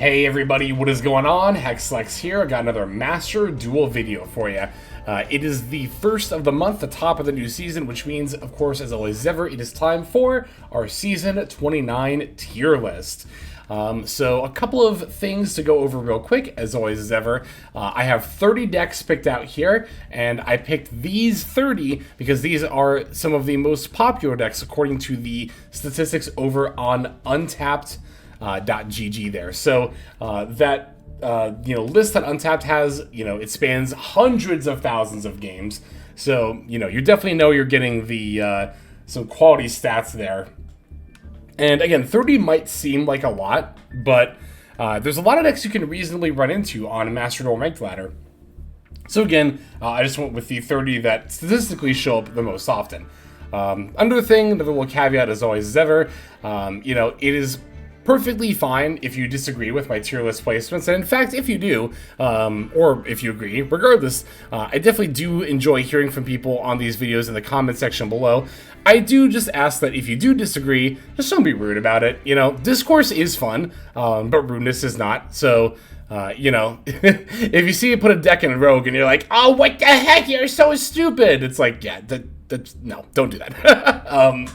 Hey everybody, what is going on? Hexlex here. I got another Master Duel video for you. It is the first of the month, the top of the new season, which means, of course, as always ever, it is time for our Season 29 tier list. So a couple of things to go over real quick, as always as ever. I have 30 decks picked out here, and I picked these 30 because these are some of the most popular decks according to the statistics over on Untapped. .gg there. So that list that Untapped has, it spans hundreds of thousands of games. So you definitely know you're getting the some quality stats there. And again, 30 might seem like a lot, but there's a lot of decks you can reasonably run into on a Master Duel ranked ladder. So again, I just went with the 30 that statistically show up the most often. Another little caveat as always as ever, it is perfectly fine if you disagree with my tier list placements, and in fact, if you do, or if you agree, regardless, I definitely do enjoy hearing from people on these videos in the comment section below. I do just ask that if you do disagree, just don't be rude about it. Discourse is fun, but rudeness is not. So, if you see me put a deck in Rogue and you're like, oh, what the heck, you're so stupid, it's like, yeah, no, don't do that.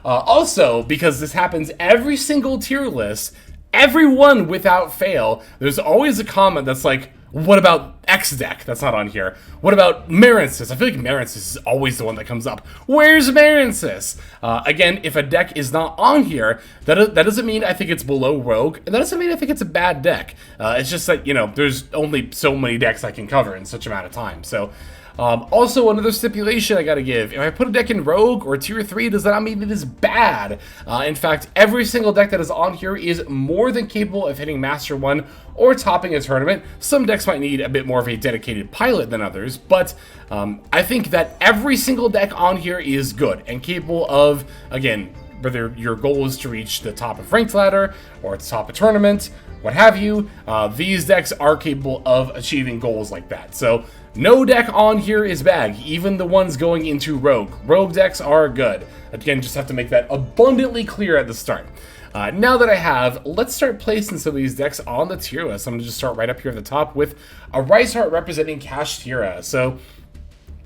Also, because this happens every single tier list, everyone without fail, there's always a comment that's like, what about X deck? That's not on here. What about Marensis? I feel like Marensis is always the one that comes up. Where's Marensis? Again, if a deck is not on here, that doesn't mean I think it's below Rogue, and that doesn't mean I think it's a bad deck. It's just that, there's only so many decks I can cover in such amount of time. So, also, another stipulation I gotta give. If I put a deck in Rogue or Tier 3, does that not mean it is bad? In fact, every single deck that is on here is more than capable of hitting Master 1 or topping a tournament. Some decks might need a bit more of a dedicated pilot than others, but I think that every single deck on here is good and capable of, again, whether your goal is to reach the top of ranked ladder or the top of tournament, what have you, these decks are capable of achieving goals like that. So, no deck on here is bad, even the ones going into Rogue. Rogue decks are good. Again, just have to make that abundantly clear at the start. Now that I have, let's start placing some of these decks on the tier list. I'm going to just start right up here at the top with a Rice Heart representing Kashtira. So,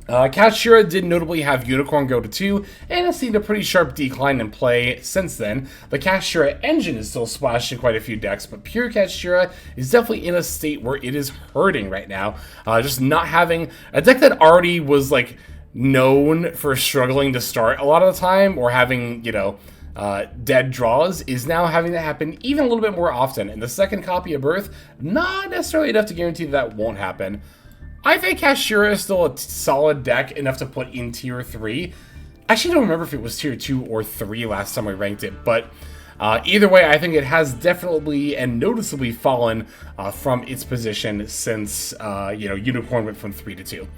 Kashtira did notably have Unicorn go to 2, and has seen a pretty sharp decline in play since then. The Kashtira engine is still splashed in quite a few decks, but pure Kashtira is definitely in a state where it is hurting right now. Just not having a deck that already was like known for struggling to start a lot of the time, or having, dead draws, is now having that happen even a little bit more often. And the second copy of Birth, not necessarily enough to guarantee that won't happen. I think Kashtira is still a solid deck, enough to put in Tier 3. I actually don't remember if it was Tier 2 or 3 last time I ranked it, but either way, I think it has definitely and noticeably fallen from its position since, Unicorn went from 3 to 2.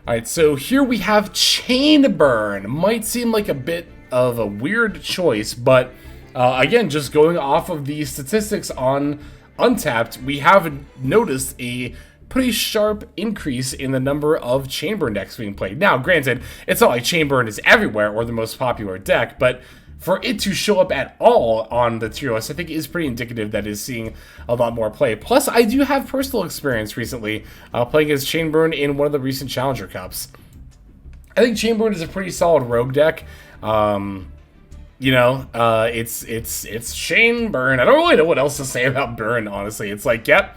Alright, so here we have Chainburn. Might seem like a bit of a weird choice, but again, just going off of the statistics on Untapped, we have noticed a pretty sharp increase in the number of Chainburn decks being played. Now, granted, it's not like Chainburn is everywhere or the most popular deck, but for it to show up at all on the tier list, I think is pretty indicative that is seeing a lot more play. Plus, I do have personal experience recently playing as Chainburn in one of the recent Challenger Cups. I think Chainburn is a pretty solid rogue deck. It's Chainburn. I don't really know what else to say about Burn, honestly. It's like, yep,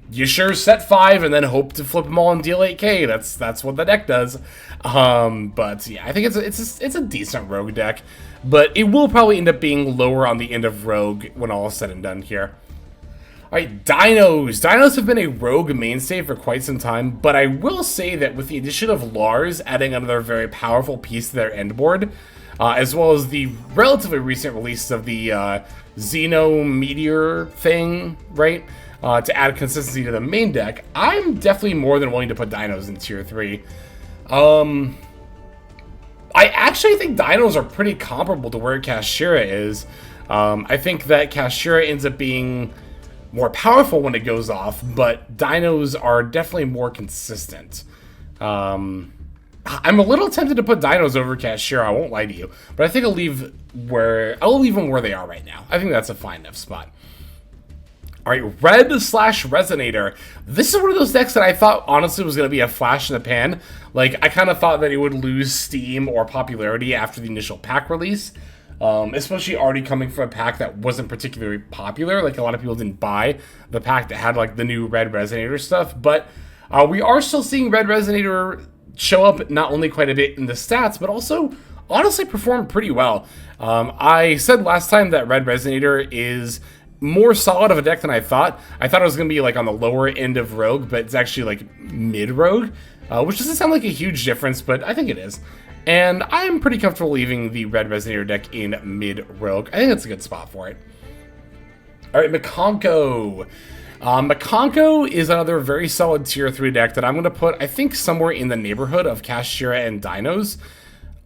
you sure set 5 and then hope to flip them all and deal 8k. That's what the deck does. But yeah, I think it's a decent rogue deck, but it will probably end up being lower on the end of rogue when all is said and done here. Alright, Dinos. Dinos have been a rogue mainstay for quite some time, but I will say that with the addition of Lars adding another very powerful piece to their end board, as well as the relatively recent release of the Xeno Meteor thing, right? To add consistency to the main deck, I'm definitely more than willing to put Dinos in Tier 3. I actually think Dinos are pretty comparable to where Kashtira is. I think that Kashtira ends up being more powerful when it goes off, but Dinos are definitely more consistent. I'm a little tempted to put Dinos over Kashtira, I won't lie to you, but I think I'll leave them where they are right now. I think that's a fine enough spot. All right, Red slash Resonator. This is one of those decks that I thought honestly was going to be a flash in the pan. Like, I kind of thought that it would lose steam or popularity after the initial pack release. Especially already coming from a pack that wasn't particularly popular. Like, a lot of people didn't buy the pack that had, like, the new Red Resonator stuff. But we are still seeing Red Resonator show up not only quite a bit in the stats, but also honestly perform pretty well. I said last time that Red Resonator is more solid of a deck than I thought. I thought it was going to be like on the lower end of Rogue, but it's actually like mid-Rogue, which doesn't sound like a huge difference, but I think it is. And I'm pretty comfortable leaving the Red Resonator deck in mid-Rogue. I think that's a good spot for it. All right, Makonko. Makonko is another very solid tier 3 deck that I'm going to put, I think, somewhere in the neighborhood of Kashtira and Dinos.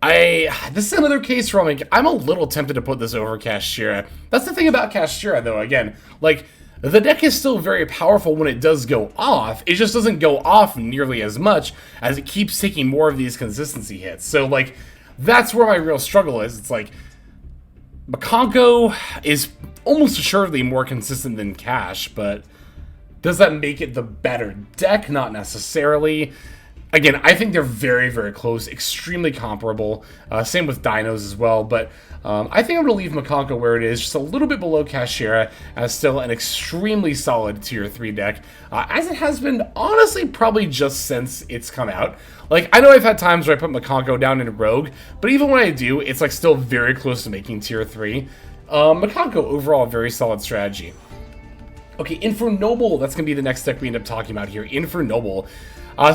This is another case where I'm a little tempted to put this over Kashtira. That's the thing about Kashtira, though, again. Like, the deck is still very powerful when it does go off. It just doesn't go off nearly as much as it keeps taking more of these consistency hits. So, like, that's where my real struggle is. It's like, Makonko is almost assuredly more consistent than Cash, but does that make it the better deck? Not necessarily. Again, I think they're very, very close, extremely comparable. Same with Dinos as well, but I think I'm going to leave Makonko where it is, just a little bit below Kashtira, as still an extremely solid tier 3 deck, as it has been, honestly, probably just since it's come out. Like, I know I've had times where I put Makonko down in Rogue, but even when I do, it's like still very close to making tier 3. Makonko, overall, a very solid strategy. Okay, Infernoble, that's going to be the next deck we end up talking about here, Infernoble.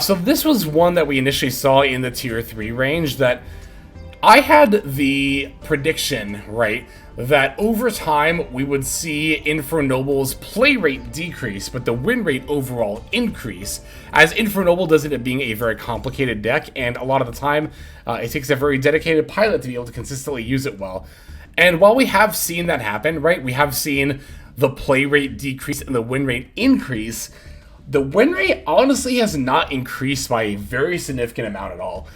So this was one that we initially saw in the tier 3 range that I had the prediction, right, that over time we would see Infernoble's play rate decrease, but the win rate overall increase, as Infernoble does end up being a very complicated deck, and a lot of the time it takes a very dedicated pilot to be able to consistently use it well. And while we have seen that happen, right, we have seen the play rate decrease and the win rate increase, the win rate honestly has not increased by a very significant amount at all.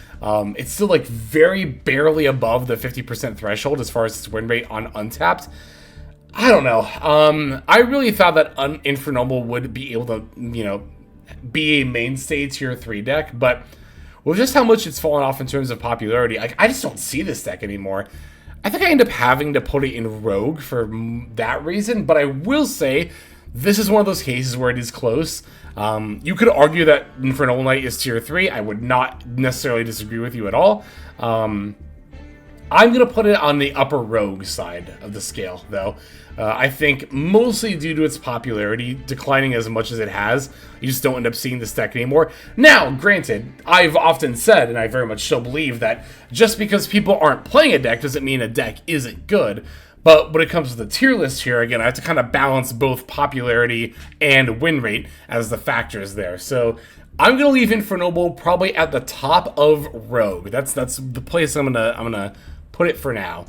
It's still like very barely above the 50% threshold as far as its win rate on Untapped. I don't know. I really thought that Infernoble would be able to, you know, be a mainstay tier 3 deck, but with just how much it's fallen off in terms of popularity, I just don't see this deck anymore. I think I end up having to put it in Rogue for that reason, but I will say this is one of those cases where it is close. You could argue that Infernal Knight is tier 3. I would not necessarily disagree with you at all. I'm going to put it on the upper Rogue side of the scale, though. I think mostly due to its popularity declining as much as it has, you just don't end up seeing this deck anymore. Now, granted, I've often said, and I very much still believe, that just because people aren't playing a deck doesn't mean a deck isn't good. But when it comes to the tier list here, again, I have to kind of balance both popularity and win rate as the factors there. So I'm gonna leave Infernoble probably at the top of Rogue. That's the place I'm gonna put it for now.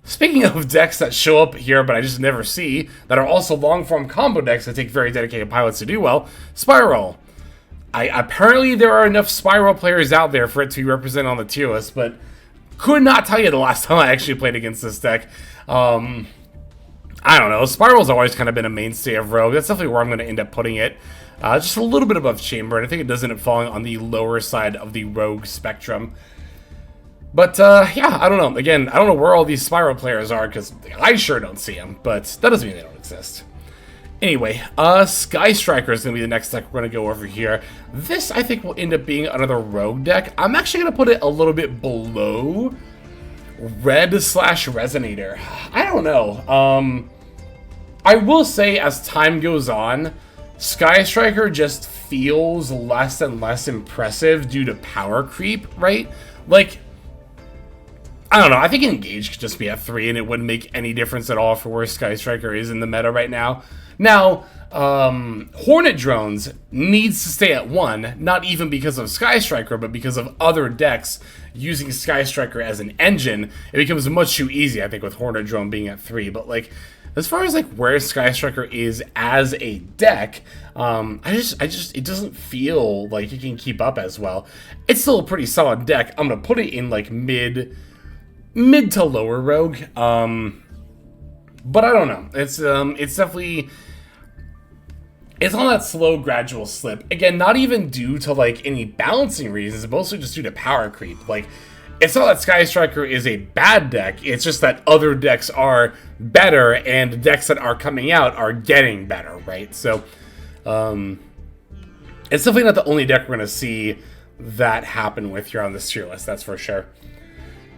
Speaking of decks that show up here but I just never see, that are also long-form combo decks that take very dedicated pilots to do well, Spiral. Apparently there are enough Spiral players out there for it to be represented on the tier list, but could not tell you the last time I actually played against this deck. I don't know. Spiral's always kind of been a mainstay of Rogue. That's definitely where I'm going to end up putting it. Just a little bit above Chamber, and I think it does end up falling on the lower side of the Rogue spectrum. But, yeah, I don't know. Again, I don't know where all these Spiral players are, because I sure don't see them, but that doesn't mean they don't exist. Anyway, Sky Striker is going to be the next deck we're going to go over here. This, I think, will end up being another Rogue deck. I'm actually going to put it a little bit below Red slash Resonator. I don't know. I will say, as time goes on, Sky Striker just feels less and less impressive due to power creep, right? Like, I don't know. I think Engage could just be at 3 and it wouldn't make any difference at all for where Sky Striker is in the meta right now. Now, Hornet Drones needs to stay at 1, not even because of Sky Striker, but because of other decks using Sky Striker as an engine. It becomes much too easy, I think, with Hornet Drone being at 3. But, like, as far as, like, where Sky Striker is as a deck, it doesn't feel like it can keep up as well. It's still a pretty solid deck. I'm gonna put it in, like, mid to lower Rogue. But I don't know. It's definitely it's on that slow, gradual slip. Again, not even due to, like, any balancing reasons, mostly just due to power creep. Like, it's not that Sky Striker is a bad deck, it's just that other decks are better, and decks that are coming out are getting better, right? So, it's definitely not the only deck we're going to see that happen with here on this tier list, that's for sure.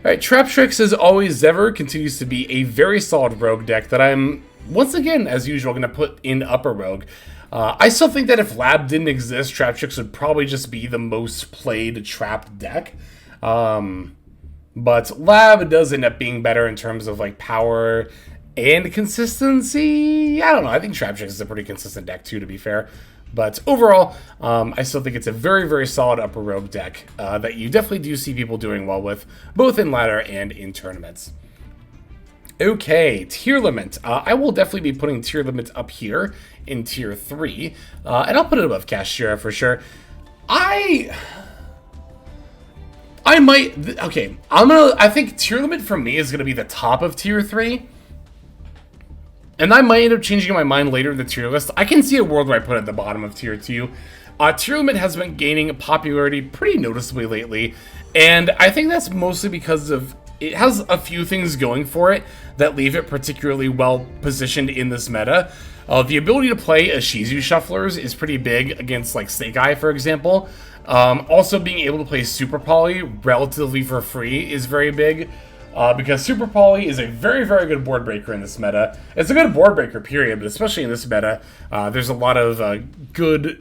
Alright, Traptrix, as always ever, continues to be a very solid rogue deck that I'm, once again, as usual, going to put in upper rogue. I still think that if Lab didn't exist, Traptrix would probably just be the most played Trap deck. But Lab does end up being better in terms of, like, power and consistency. I don't know, I think Traptrix is a pretty consistent deck too, to be fair. But overall, I still think it's a very, very solid upper rogue deck that you definitely do see people doing well with, both in ladder and in tournaments. Okay, tier limit. I will definitely be putting tier limit up here in tier 3, and I'll put it above Cashiera for sure. I might, okay, I think tier limit for me is gonna be the top of tier 3. And I might end up changing my mind later in the tier list. I can see a world where I put it at the bottom of tier 2. Tier limit has been gaining popularity pretty noticeably lately, and I think that's mostly because of it has a few things going for it that leave it particularly well positioned in this meta. The ability to play Shizu Shufflers is pretty big against, like, Snake Eye, for example. Also, being able to play Super Poly relatively for free is very big. Because Super Poly is a very, very good board breaker in this meta. It's a good board breaker, period, but especially in this meta, there's a lot of good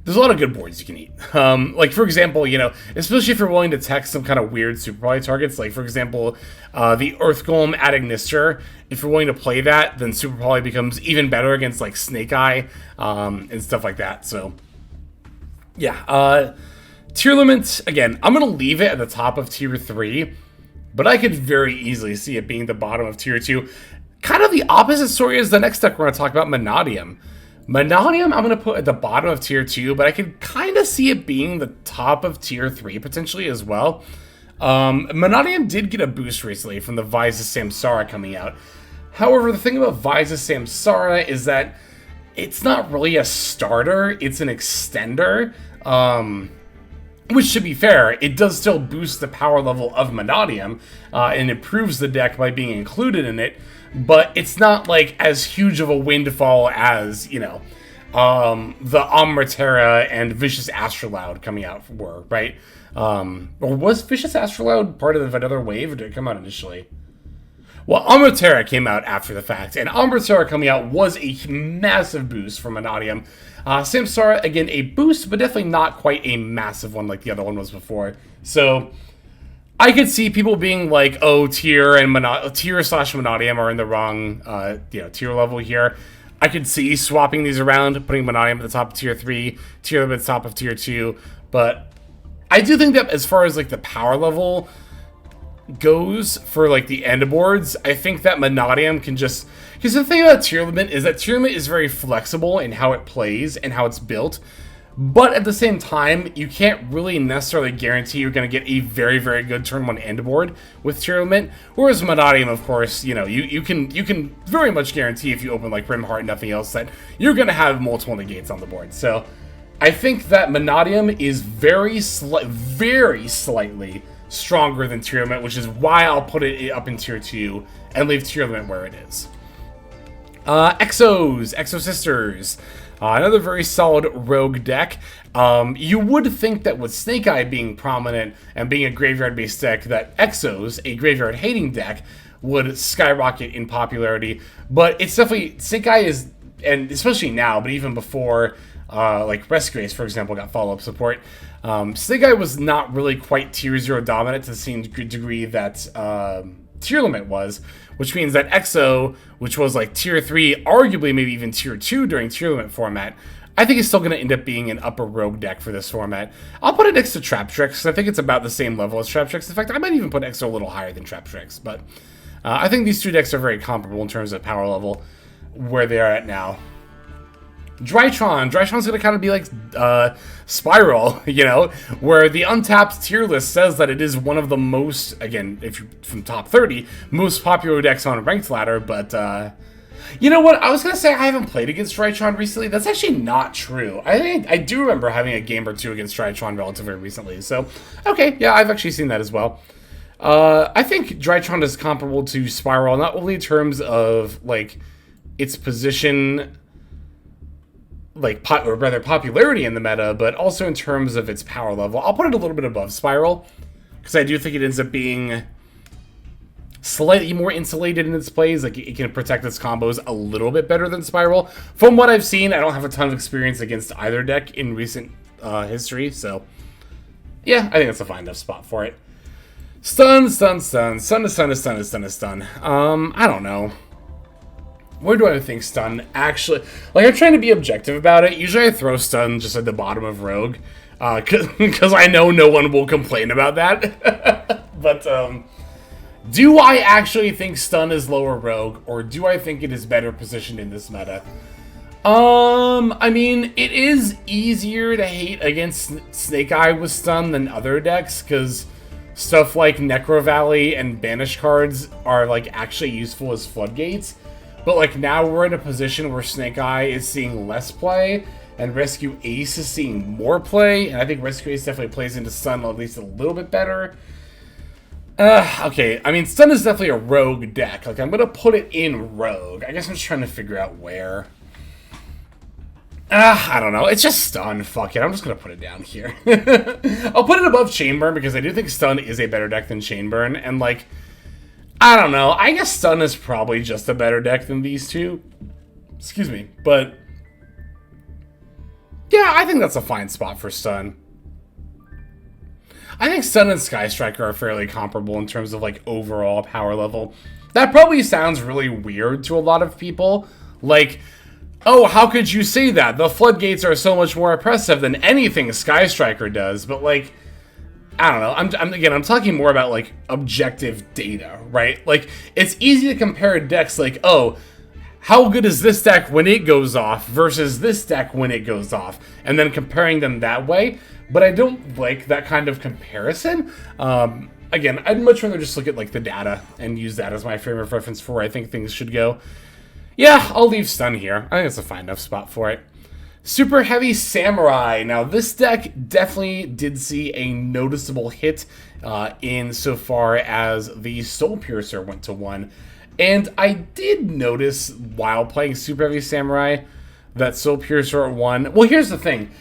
boards you can eat. Like, for example, you know, especially if you're willing to tech some kind of weird Super Poly targets, like, for example, the Earth Golem at Ignister. If you're willing to play that, then Super Poly becomes even better against, like, Snake Eye, and stuff like that. So, yeah. Tier limit, again, I'm going to leave it at the top of tier 3. But I could very easily see it being the bottom of tier 2. Kind of the opposite story as the next deck we're going to talk about, Manadium. Manadium I'm going to put at the bottom of tier 2, but I could kind of see it being the top of tier 3 potentially as well. Manadium did get a boost recently from the Vyza Samsara coming out. However, the thing about Vyza Samsara is that it's not really a starter, it's an extender. Which, to be fair, it does still boost the power level of Manadium, and improves the deck by being included in it, but it's not, like, as huge of a windfall as, you know, the Amratera and Vicious Astrolaud coming out were, right? Or was Vicious Astrolaud part of another wave, or did it come out initially? Well, Amratera came out after the fact, and Amratera coming out was a massive boost for Manadium. Samsara, again, a boost, but definitely not quite a massive one like the other one was before. So, I could see people being like, oh, tier slash Manadium are in the wrong, tier level here. I could see swapping these around, putting Manadium at the top of tier 3, tier limit at the top of tier 2, but I do think that as far as, like, the power level goes for, like, the end boards, I think that Manadium can just, because the thing about tier limit is that tier limit is very flexible in how it plays and how it's built, but at the same time, you can't really necessarily guarantee you're going to get a very, very good turn 1 end board with tier limit, whereas Manadium, of course, you know, you can very much guarantee if you open, like, Rimheart and nothing else that you're going to have multiple negates on the board. So I think that Manadium is very slightly stronger than tier limit, which is why I'll put it up in tier 2 and leave tier limit where it is. Exo Sisters. Another very solid rogue deck. You would think that with Snake Eye being prominent and being a graveyard-based deck, that Exos, a graveyard-hating deck, would skyrocket in popularity. But it's definitely, Snake Eye is, and especially now, but even before, like Rescue Ace, for example, got follow-up support, Snake Eye was not really quite tier 0 dominant to the same degree that tier limit was, which means that Exo, which was like tier 3, arguably maybe even tier 2 during tier limit format, I think it's still going to end up being an upper rogue deck for this format. I'll put it next to Traptrix. I think it's about the same level as Traptrix. In fact, I might even put Exo a little higher than Traptrix, but I think these two decks are very comparable in terms of power level where they are at now. Drytron's going to kind of be like Spiral, you know, where the Untapped tier list says that it is one of the most, again, if you're from top 30, most popular decks on Ranked Ladder, but You know what? I was gonna say I haven't played against Drytron recently. That's actually not true. I do remember having a game or two against Drytron relatively recently. So, okay, yeah, I've actually seen that as well. I think Drytron is comparable to Spiral, not only in terms of like its position, like or rather popularity in the meta, but also in terms of its power level. I'll put it a little bit above Spiral because I do think it ends up being slightly more insulated in its plays. Like, it can protect its combos a little bit better than Spiral. From what I've seen, I don't have a ton of experience against either deck in recent history, so yeah, I think that's a fine enough spot for it. Stun, stun, stun. Stun to stun to stun to stun to stun. I don't know. Where do I think stun actually... Like, I'm trying to be objective about it. Usually I throw stun just at the bottom of Rogue, because I know no one will complain about that. But, do I actually think stun is lower Rogue, or do I think it is better positioned in this meta? I mean, it is easier to hate against Snake Eye with stun than other decks, because stuff like Necro Valley and Banish cards are, like, actually useful as floodgates. But, like, now we're in a position where Snake Eye is seeing less play, and Rescue Ace is seeing more play, and I think Rescue Ace definitely plays into stun at least a little bit better. Okay, I mean, stun is definitely a Rogue deck. Like, I'm gonna put it in Rogue. I guess I'm just trying to figure out where. I don't know. It's just stun. Fuck it. I'm just gonna put it down here. I'll put it above Chainburn because I do think stun is a better deck than Chainburn, and, like, I don't know. I guess stun is probably just a better deck than these two. Excuse me. But yeah, I think that's a fine spot for stun. I think stun and Sky Striker are fairly comparable in terms of, like, overall power level. That probably sounds really weird to a lot of people. Like, oh, how could you say that? The floodgates are so much more oppressive than anything Sky Striker does. But, like, I don't know. I'm talking more about, like, objective data, right? Like, it's easy to compare decks like, oh, how good is this deck when it goes off versus this deck when it goes off, and then comparing them that way. But I don't like that kind of comparison. Again, I'd much rather just look at, like, the data and use that as my frame of reference for where I think things should go. Yeah, I'll leave stun here. I think it's a fine enough spot for it. Super Heavy Samurai. Now, this deck definitely did see a noticeable hit insofar as the Soul Piercer went to 1. And I did notice while playing Super Heavy Samurai that Soul Piercer at 1. Well, here's the thing.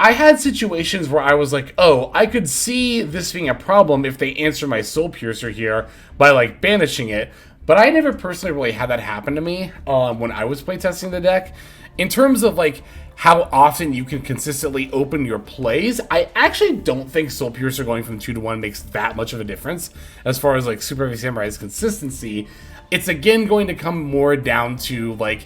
I had situations where I was like, oh, I could see this being a problem if they answer my Soul Piercer here by, like, banishing it. But I never personally really had that happen to me when I was playtesting the deck. In terms of, like, how often you can consistently open your plays, I actually don't think Soul Piercer going from 2 to 1 makes that much of a difference as far as, like, Super Heavy Samurai's consistency. It's, again, going to come more down to, like,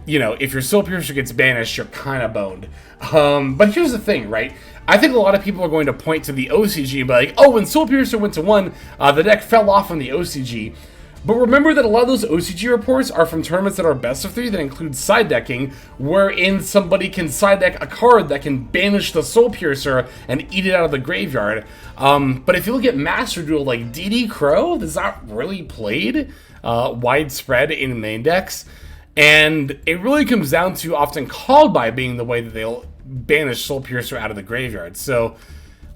you know, if your Soul Piercer gets banished, you're kind of boned. But here's the thing, right? I think a lot of people are going to point to the OCG and be like, oh, when Soul Piercer went to 1, the deck fell off on the OCG. But remember that a lot of those OCG reports are from tournaments that are best of 3 that include side decking, wherein somebody can side deck a card that can banish the Soul Piercer and eat it out of the graveyard. But if you look at Master Duel, like DD Crow, that's not really played widespread in main decks. And it really comes down to often called by being the way that they'll banish Soul Piercer out of the graveyard. So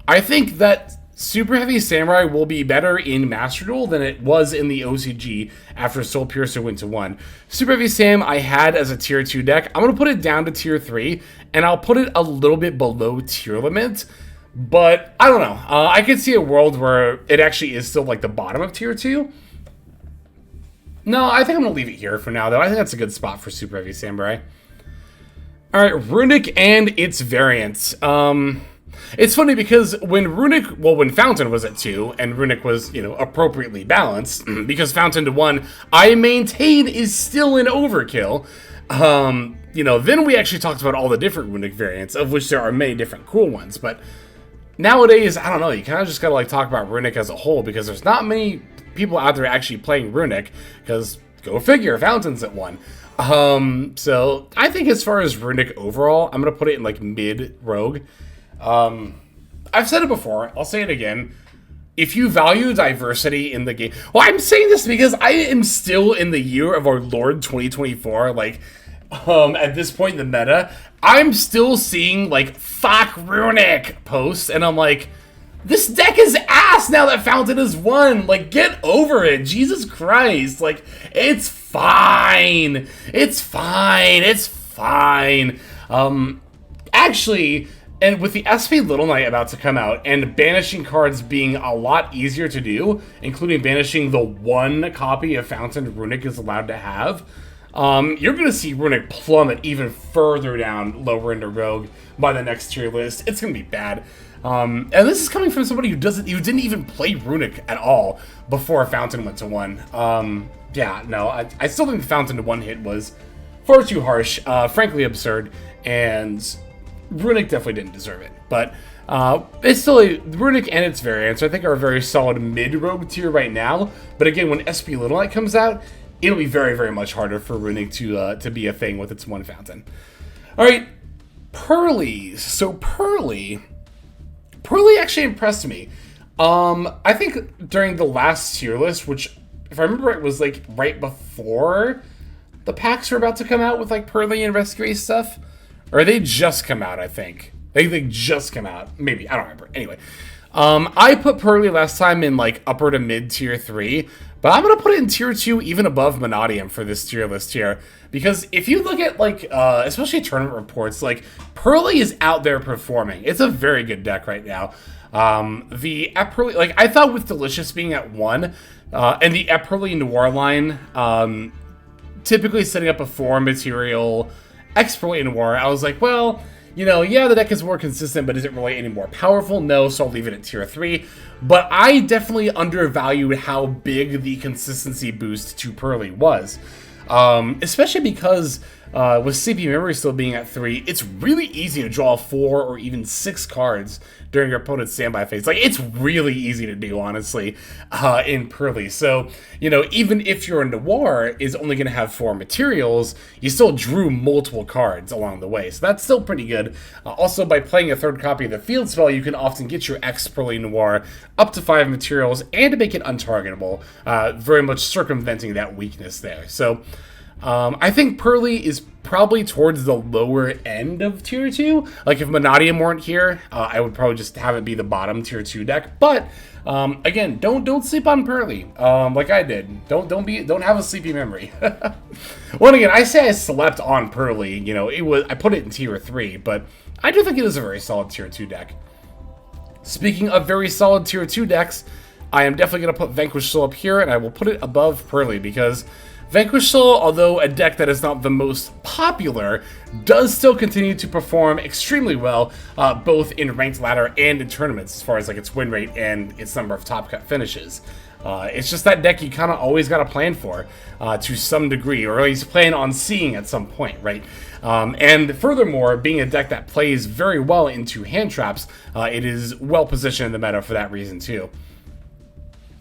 I think that Super Heavy Samurai will be better in Master Duel than it was in the OCG after Soul Piercer went to 1. Super Heavy Sam I had as a tier 2 deck. I'm going to put it down to tier 3, and I'll put it a little bit below tier limit. But I don't know. I could see a world where it actually is still, like, the bottom of tier 2. No, I think I'm going to leave it here for now, though. I think that's a good spot for Super Heavy Samurai. Alright, Runic and its variants. It's funny because when Fountain was at 2, and Runic was, you know, appropriately balanced, because Fountain to 1, I maintain is still an overkill. You know, then we actually talked about all the different Runic variants, of which there are many different cool ones, but nowadays, I don't know, you kind of just gotta, like, talk about Runic as a whole, because there's not many people out there actually playing Runic, because, go figure, Fountain's at 1. So, I think as far as Runic overall, I'm gonna put it in, like, mid-rogue. I've said it before, I'll say it again. if you value diversity in the game, well, I'm saying this because I am still in the year of our Lord 2024. Like, at this point in the meta, I'm still seeing like "fuck Runic" posts, and I'm like, this deck is ass now that Fountain has won. Like, get over it, Jesus Christ! Like, it's fine. It's fine. It's fine. Actually. And with the SP Little Knight about to come out, and banishing cards being a lot easier to do, including banishing the one copy of Fountain Runic is allowed to have, you're going to see Runic plummet even further down, lower into Rogue by the next tier list. It's going to be bad. And this is coming from somebody who didn't even play Runic at all before Fountain went to 1. Yeah, no, I still think the Fountain to 1 hit was far too harsh, frankly absurd, and Runic definitely didn't deserve it, but it's still Runic and its variants I think are a very solid mid-rogue tier right now. But again, when SP Little Knight comes out, it'll be very, very much harder for Runic to be a thing with its one Fountain. All right, Pearlies. So Pearly actually impressed me. I think during the last tier list, which if I remember right was like right before the packs were about to come out with like Pearly and Rescue Ace stuff. Or they just come out, I think. They just come out. Maybe. I don't remember. Anyway. I put Pearly last time in, like, upper to mid tier 3. But I'm going to put it in tier 2, even above Monadium for this tier list here. Because if you look at, like, especially tournament reports, like, Pearly is out there performing. It's a very good deck right now. The Epperly, like, I thought with Delicious being at 1, and the Epperly Noir line, typically setting up a 4 material Exploit Noir, I was like, well, you know, yeah, the deck is more consistent, but is it really any more powerful? No, so I'll leave it at tier 3. But I definitely undervalued how big the consistency boost to Pearly was. Especially because with CP Memory still being at 3, it's really easy to draw 4 or even 6 cards during your opponent's standby phase. Like, it's really easy to do, honestly, in Pearly. So, you know, even if your Noir is only going to have 4 materials, you still drew multiple cards along the way. So that's still pretty good. Also, by playing a third copy of the field spell, you can often get your X Pearly Noir up to 5 materials and to make it untargetable, very much circumventing that weakness there. So I think Pearly is probably towards the lower end of tier 2. Like, if Monadium weren't here, I would probably just have it be the bottom tier 2 deck. But again, don't sleep on Pearly, like I did. Don't have a sleepy memory. Well, again, I say I slept on Pearly. You know, I put it in tier 3, but I do think it is a very solid tier 2 deck. Speaking of very solid tier 2 decks, I am definitely going to put Vanquish Soul up here, and I will put it above Pearly because Vanquish Soul, although a deck that is not the most popular, does still continue to perform extremely well, both in ranked ladder and in tournaments, as far as like its win rate and its number of top cut finishes. It's just that deck you kind of always got to plan for to some degree, or at least plan on seeing at some point, right? And furthermore, being a deck that plays very well into hand traps, it is well positioned in the meta for that reason too.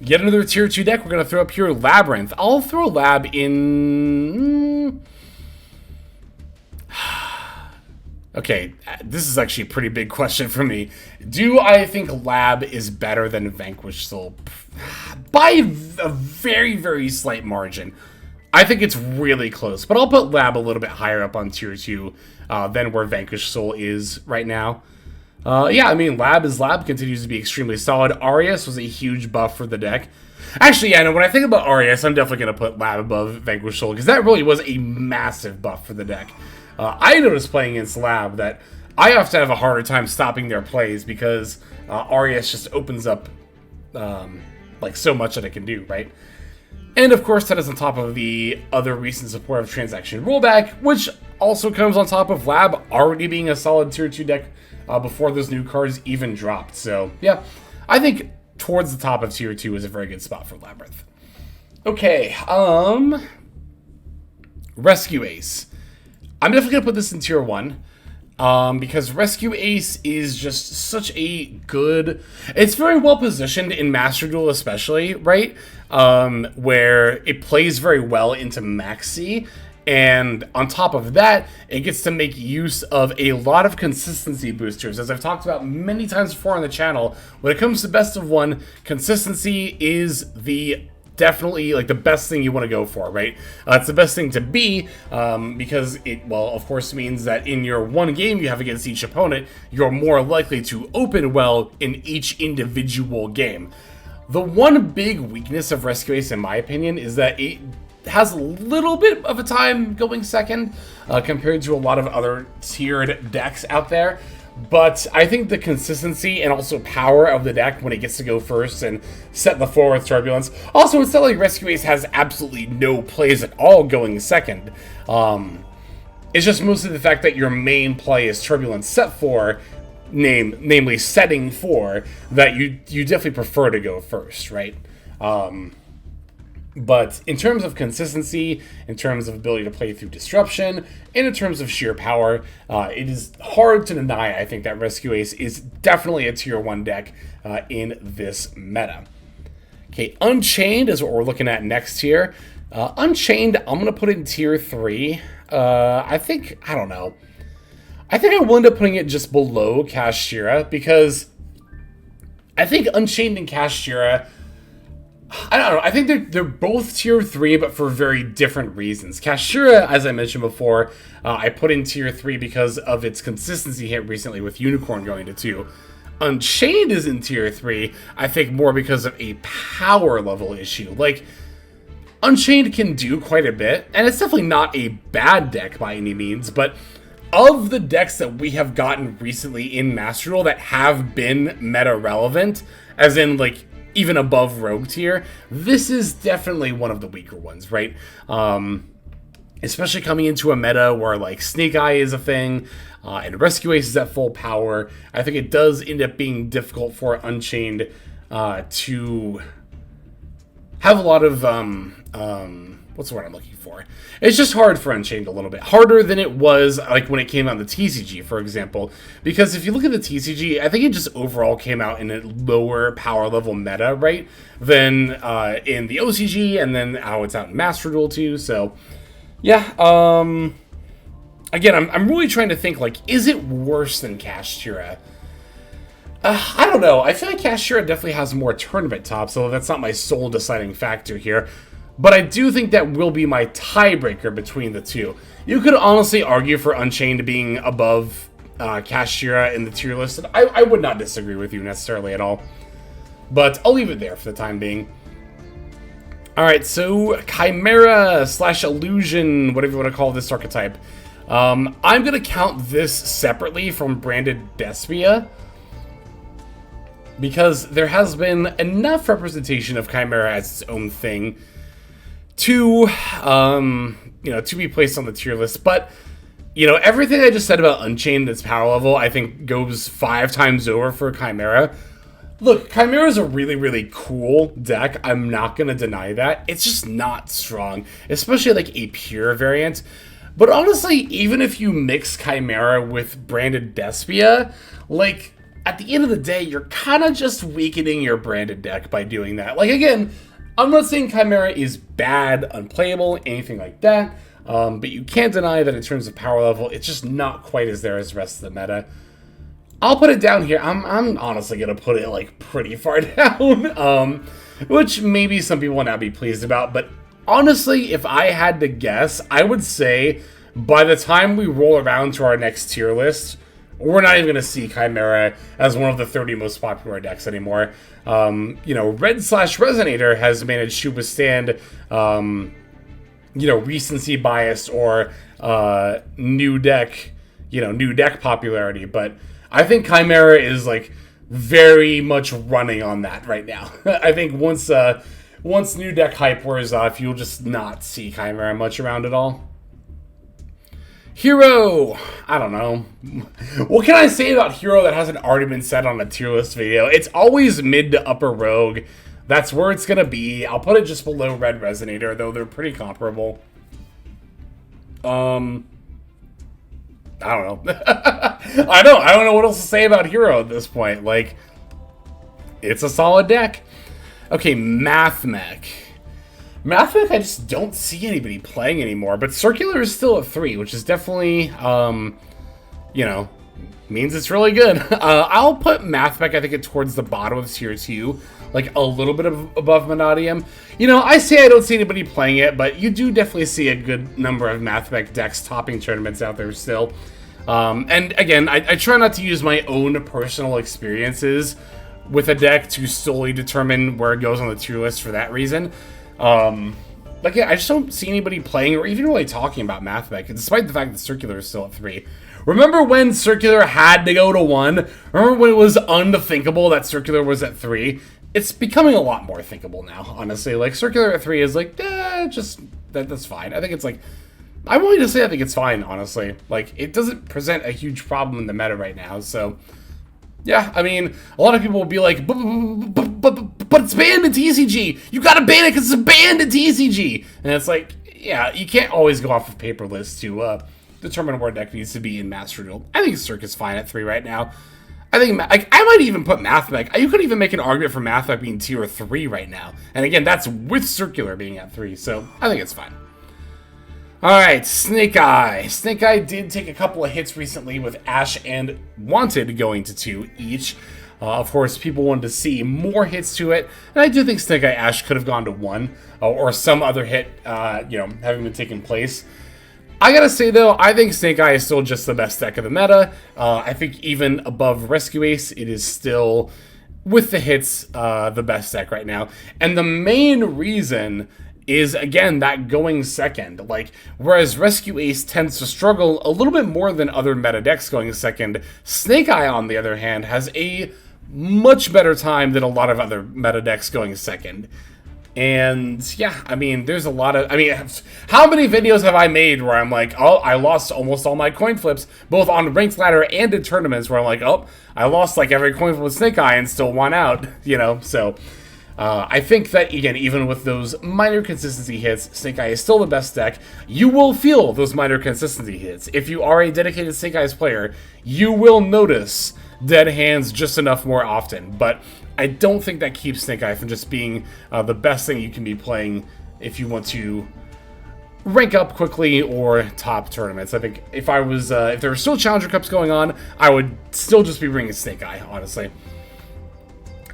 Yet another tier 2 deck, we're going to throw up here Labyrinth. I'll throw Lab in... Okay, this is actually a pretty big question for me. Do I think Lab is better than Vanquish Soul? By a very, very slight margin. I think it's really close, but I'll put Lab a little bit higher up on tier 2 than where Vanquish Soul is right now. Yeah, I mean, Lab continues to be extremely solid. Arias was a huge buff for the deck. Actually, yeah, no, when I think about Arias, I'm definitely going to put Lab above Vanquish Soul, because that really was a massive buff for the deck. I noticed playing against Lab that I often have a harder time stopping their plays, because Arias just opens up, like, so much that it can do, right? And, of course, that is on top of the other recent support of Transaction Rollback, which also comes on top of Lab already being a solid tier 2 deck before those new cards even dropped. So, yeah, I think towards the top of tier 2 is a very good spot for Labyrinth. Okay, Rescue Ace. I'm definitely going to put this in tier 1. Because Rescue Ace is just such a good... It's very well positioned in Master Duel especially, right? Where it plays very well into Maxi. And on top of that, it gets to make use of a lot of consistency boosters. As I've talked about many times before on the channel, when it comes to best of one, consistency is definitely like the best thing you want to go for, right? It's the best thing to be because it, well, of course, means that in your one game you have against each opponent, you're more likely to open well in each individual game. The one big weakness of Rescue Ace, in my opinion, is that it has a little bit of a time going second compared to a lot of other tiered decks out there. But I think the consistency and also power of the deck when it gets to go first and set the floor with Turbulence. Also, it's not like Rescue Ace has absolutely no plays at all going second. It's just mostly the fact that your main play is Turbulence set for, namely setting for, that you definitely prefer to go first, right? But in terms of consistency, in terms of ability to play through disruption, and in terms of sheer power, it is hard to deny, I think, that Rescue Ace is definitely a tier 1 deck in this meta. Okay, Unchained is what we're looking at next here. Unchained, I'm going to put in tier 3. I don't know. I think I will end up putting it just below Kashtira because I think Unchained and Kashtira, I don't know. I think they're both tier 3, but for very different reasons. Kashtira, as I mentioned before, I put in tier 3 because of its consistency hit recently with Unicorn going to 2. Unchained is in tier 3, I think more because of a power level issue. Like, Unchained can do quite a bit, and it's definitely not a bad deck by any means, but of the decks that we have gotten recently in Master Duel that have been meta relevant, as in, like, even above Rogue tier, this is definitely one of the weaker ones, right? Especially coming into a meta where, like, Snake Eye is a thing, and Rescue Ace is at full power. I think it does end up being difficult for Unchained to have a lot of, what's the word I'm looking for? It's just hard for Unchained a little bit. Harder than it was, like, when it came out in the TCG, for example. Because if you look at the TCG, I think it just overall came out in a lower power level meta, right? Than in the OCG, and then how it's out in Master Duel, too. So, yeah. Again, I'm really trying to think, like, is it worse than Kashtira? I don't know. I feel like Kashtira definitely has more tournament tops, so that's not my sole deciding factor here. But I do think that will be my tiebreaker between the two. You could honestly argue for Unchained being above Kashtira in the tier list. I would not disagree with you necessarily at all. But I'll leave it there for the time being. Alright, so Chimera / Illusion, whatever you want to call this archetype. I'm going to count this separately from Branded Despia, because there has been enough representation of Chimera as its own thing to, to be placed on the tier list. But, everything I just said about Unchained, its power level, I think goes 5 times over for Chimera. Look, Chimera is a really, really cool deck. I'm not going to deny that. It's just not strong, especially like a pure variant. But honestly, even if you mix Chimera with Branded Despia, like, at the end of the day, you're kind of just weakening your Branded deck by doing that. Like, again, I'm not saying Chimera is bad, unplayable, anything like that, but you can't deny that in terms of power level, it's just not quite as there as the rest of the meta. I'll put it down here. I'm honestly going to put it, like, pretty far down, which maybe some people will not be pleased about, but honestly, if I had to guess, I would say by the time we roll around to our next tier list, we're not even going to see Chimera as one of the 30 most popular decks anymore. Red/Resonator has managed to withstand, recency bias or new deck popularity. But I think Chimera is, like, very much running on that right now. I think once new deck hype wears off, you'll just not see Chimera much around at all. Hero! I don't know. What can I say about Hero that hasn't already been said on a tier list video? It's always mid to upper Rogue. That's where it's gonna be. I'll put it just below Red Resonator, though they're pretty comparable. I don't know. I don't know what else to say about Hero at this point. Like, it's a solid deck. Okay, Math Mech. Mathematic, I just don't see anybody playing anymore, but Circular is still at 3, which is definitely, you know, means it's really good. I'll put Mathmech, I think, towards the bottom of tier 2, like a little bit above Monadium. You know, I say I don't see anybody playing it, but you do definitely see a good number of Mathmech decks topping tournaments out there still. And again, I try not to use my own personal experiences with a deck to solely determine where it goes on the tier list for that reason. Like, yeah, I just don't see anybody playing or even really talking about Mathmech, despite the fact that Circular is still at 3. Remember when Circular had to go to 1? Remember when it was unthinkable that Circular was at 3? It's becoming a lot more thinkable now, honestly. Like, Circular at 3 is like, that's fine. I think it's like, I'm willing to say I think it's fine, honestly. Like, it doesn't present a huge problem in the meta right now, so... Yeah, I mean, a lot of people will be like, but it's banned in TCG. You gotta ban it because it's banned in TCG. And it's like, yeah, you can't always go off of paper lists to determine where a deck needs to be in Master Duel. I think Cirque is fine at 3 right now. I think, like, I might even put Mathmech. You could even make an argument for Mathmech being tier 3 right now. And again, that's with Circular being at 3, so I think it's fine. Alright, Snake Eye. Snake Eye did take a couple of hits recently with Ash and Wanted going to 2 each. Of course, people wanted to see more hits to it, and I do think Snake Eye Ash could have gone to 1, or some other hit, you know, having been taking place. I gotta say, though, I think Snake Eye is still just the best deck of the meta. I think even above Rescue Ace, it is still, with the hits, the best deck right now. And the main reason is, again, that going second. Like, whereas Rescue Ace tends to struggle a little bit more than other meta decks going second, Snake Eye, on the other hand, has a much better time than a lot of other meta decks going second. And, yeah, I mean, there's a lot of... I mean, how many videos have I made where I'm like, oh, I lost almost all my coin flips, both on Ranked Ladder and in tournaments, where I'm like, oh, I lost, like, every coin flip with Snake Eye and still won out, you know, so... I think that, again, even with those minor consistency hits, Snake Eye is still the best deck. You will feel those minor consistency hits. If you are a dedicated Snake Eyes player, you will notice dead hands just enough more often. But I don't think that keeps Snake Eye from just being the best thing you can be playing if you want to rank up quickly or top tournaments. I think if I was, if there were still Challenger Cups going on, I would still just be bringing Snake Eye, honestly.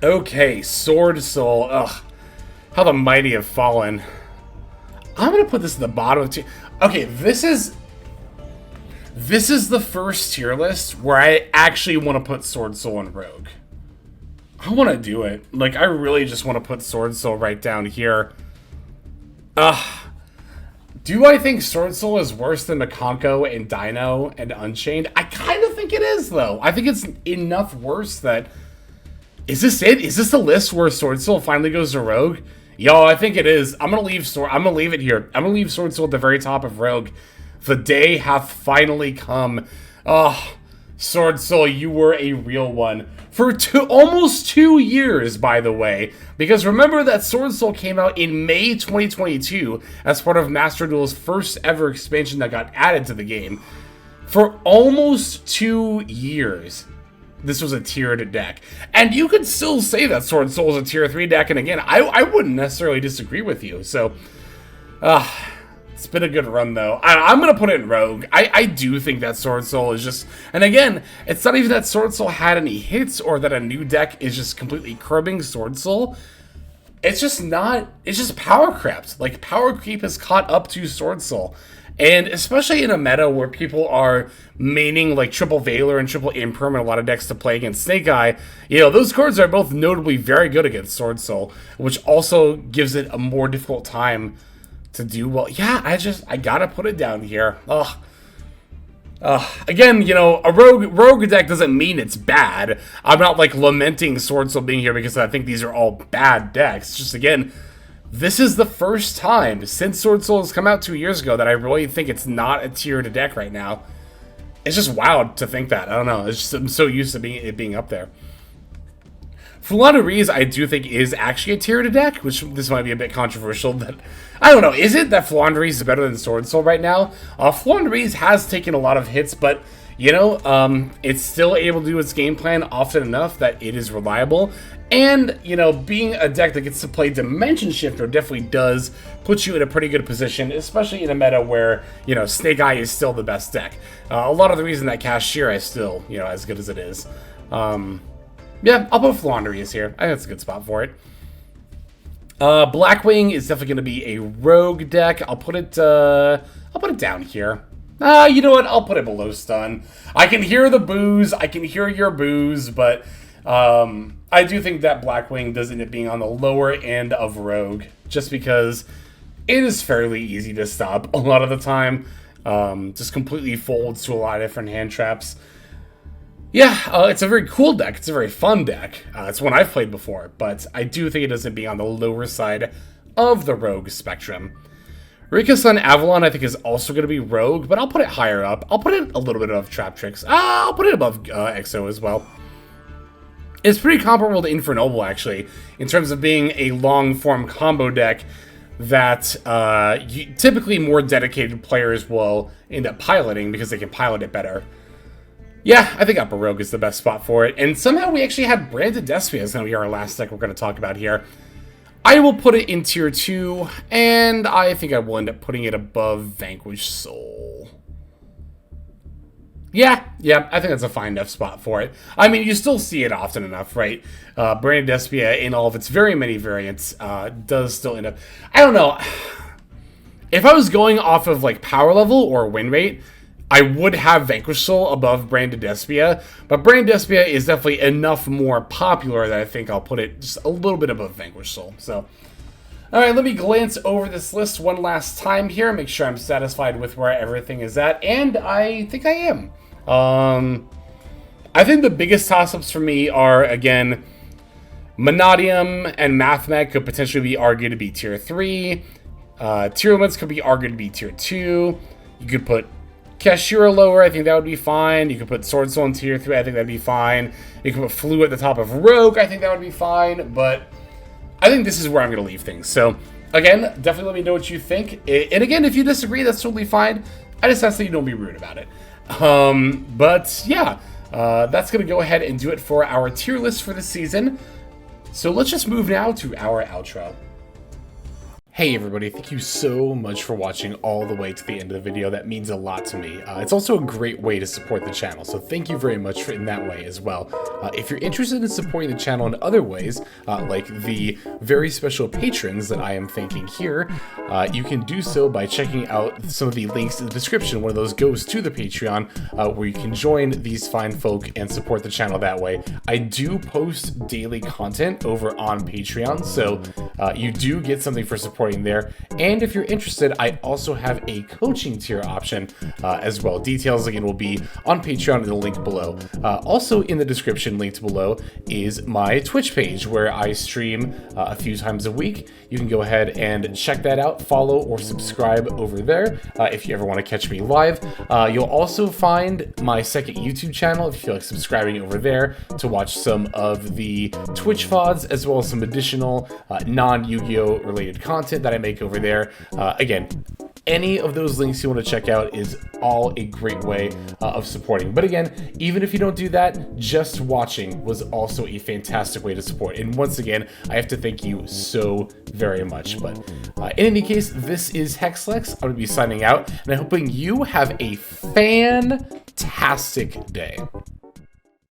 Okay, Sword Soul. Ugh. How the mighty have fallen. I'm gonna put this at the bottom of tier. Okay, this is the first tier list where I actually want to put Sword Soul and Rogue. I want to do it. Like, I really just want to put Sword Soul right down here. Do I think Sword Soul is worse than Makonko and Dino and Unchained? I kind of think it is, though. I think it's enough worse that... Is this it? Is this the list where Sword Soul finally goes to Rogue? Yo, I think it is. I'm gonna leave it here. I'm gonna leave Sword Soul at the very top of Rogue. The day hath finally come. Oh, Sword Soul, you were a real one. For almost 2 years, by the way. Because remember that Sword Soul came out in May 2022 as part of Master Duel's first ever expansion that got added to the game. For almost 2 years. This was a tiered deck. And you could still say that Sword Soul is a tier 3 deck, and again, I wouldn't necessarily disagree with you. So, it's been a good run, though. I'm going to put it in Rogue. I do think that Sword Soul is just... And again, it's not even that Sword Soul had any hits or that a new deck is just completely curbing Sword Soul. It's just not... It's just power crept. Like, power creep has caught up to Sword Soul. And especially in a meta where people are maining like triple Valor and triple Imperm and a lot of decks to play against Snake Eye, you know, those cards are both notably very good against Sword Soul, which also gives it a more difficult time to do well. Yeah, I gotta put it down here. Again, you know, a rogue deck doesn't mean it's bad. I'm not like lamenting Sword Soul being here because I think these are all bad decks. Just again, this is the first time since Sword Soul has come out 2 years ago that I really think it's not a tiered deck right now. It's just wild to think that. I don't know. It's just, I'm so used to it being up there. Fluandereeze, I do think, is actually a tiered deck, which this might be a bit controversial. But I don't know. Is it that Fluandereeze is better than Sword Soul right now? Fluandereeze has taken a lot of hits, but you know, it's still able to do its game plan often enough that it is reliable. And, you know, being a deck that gets to play Dimension Shifter definitely does put you in a pretty good position, especially in a meta where, you know, Snake Eye is still the best deck. A lot of the reason that Cashier is still, you know, as good as it is. Yeah, I'll put Flaundries here. I think that's a good spot for it. Blackwing is definitely going to be a rogue deck. I'll put it down here. You know what? I'll put it below stun. I can hear the boos. I can hear your boos, but I do think that Blackwing does end up being on the lower end of rogue, just because it is fairly easy to stop a lot of the time. Just completely folds to a lot of different hand traps. Yeah, it's a very cool deck. It's a very fun deck. It's one I've played before, but I do think it doesn't be on the lower side of the rogue spectrum. Rika Sun Avalon, I think, is also going to be rogue, but I'll put it higher up. I'll put it a little bit above Trap Tricks. I'll put it above Exo as well. It's pretty comparable to Infernoble, actually, in terms of being a long-form combo deck that typically more dedicated players will end up piloting because they can pilot it better. Yeah, I think Upper Rogue is the best spot for it. And somehow we actually had Branded Despia is going to be our last deck we're going to talk about here. I will put it in tier 2, and I think I will end up putting it above Vanquished Soul. Yeah, I think that's a fine enough spot for it. I mean, you still see it often enough, right? Branded Despia, in all of its very many variants, does still end up... I don't know. If I was going off of, like, power level or win rate, I would have Vanquished Soul above Branded Despia, but Branded Despia is definitely enough more popular that I think I'll put it just a little bit above Vanquished Soul. So, alright, let me glance over this list one last time here, make sure I'm satisfied with where everything is at, and I think I am. I think the biggest toss-ups for me are, again, Monadium and Mathmech could potentially be argued to be tier 3. Tier Limits could be argued to be tier 2. You could put Cashier lower, I think that would be fine. You could put Sword Soul in tier 3, I think that'd be fine. You could put Flu at the top of Rogue, I think that would be fine. But I think this is where I'm going to leave things. So, again, definitely let me know what you think. And again, if you disagree, that's totally fine. I just ask that you don't be rude about it. But, yeah, that's going to go ahead and do it for our tier list for the season. So let's just move now to our outro. Hey everybody, thank you so much for watching all the way to the end of the video. That means a lot to me. It's also a great way to support the channel, so thank you very much in that way as well. If you're interested in supporting the channel in other ways, like the very special patrons that I am thanking here, you can do so by checking out some of the links in the description. One of those goes to the Patreon, where you can join these fine folk and support the channel that way. I do post daily content over on Patreon, so you do get something for supporting there. And if you're interested, I also have a coaching tier option as well. Details again will be on Patreon in the link below. Also in the description linked below is my Twitch page where I stream a few times a week. You can go ahead and check that out, follow or subscribe over there if you ever want to catch me live. You'll also find my second YouTube channel if you feel like subscribing over there to watch some of the Twitch VODs as well as some additional non-Yu-Gi-Oh related content that I make over there. Again, any of those links you want to check out is all a great way of supporting. But again, even if you don't do that, just watching was also a fantastic way to support. And once again, I have to thank you so very much. But in any case, this is Hexlex. I'm going to be signing out, and I'm hoping you have a fantastic day.